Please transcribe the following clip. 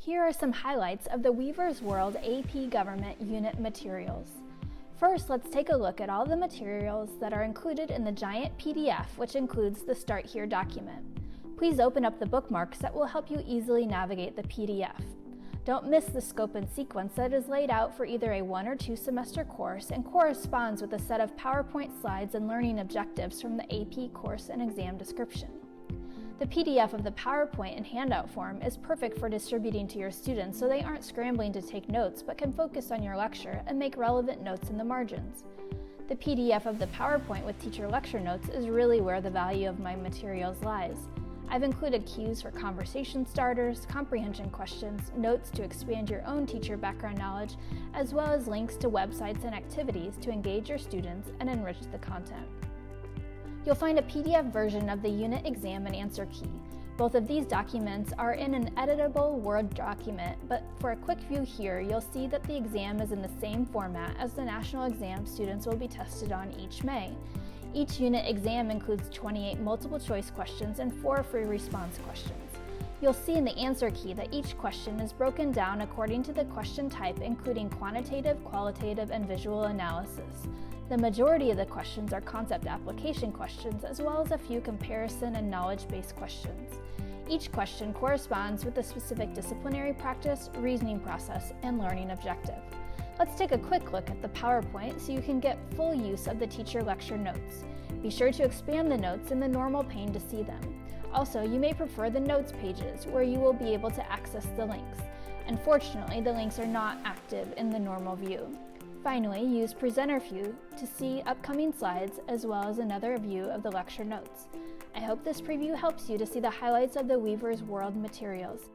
Here are some highlights of the Weaver's World AP Government Unit materials. First, let's take a look at all the materials that are included in the giant PDF, which includes the Start Here document. Please open up the bookmarks that will help you easily navigate the PDF. Don't miss the scope and sequence that is laid out for either a 1 or 2 semester course and corresponds with a set of PowerPoint slides and learning objectives from the AP course and exam description. The PDF of the PowerPoint and handout form is perfect for distributing to your students so they aren't scrambling to take notes but can focus on your lecture and make relevant notes in the margins. The PDF of the PowerPoint with teacher lecture notes is really where the value of my materials lies. I've included cues for conversation starters, comprehension questions, notes to expand your own teacher background knowledge, as well as links to websites and activities to engage your students and enrich the content. You'll find a PDF version of the unit exam and answer key. Both of these documents are in an editable Word document, but for a quick view here, you'll see that the exam is in the same format as the national exam students will be tested on each May. Each unit exam includes 28 multiple choice questions and 4 free response questions. You'll see in the answer key that each question is broken down according to the question type, including quantitative, qualitative, and visual analysis. The majority of the questions are concept application questions, as well as a few comparison and knowledge-based questions. Each question corresponds with a specific disciplinary practice, reasoning process, and learning objective. Let's take a quick look at the PowerPoint so you can get full use of the teacher lecture notes. Be sure to expand the notes in the normal pane to see them. Also, you may prefer the notes pages where you will be able to access the links. Unfortunately, the links are not active in the normal view. Finally, use Presenter View to see upcoming slides as well as another view of the lecture notes. I hope this preview helps you to see the highlights of the Weaver's World materials.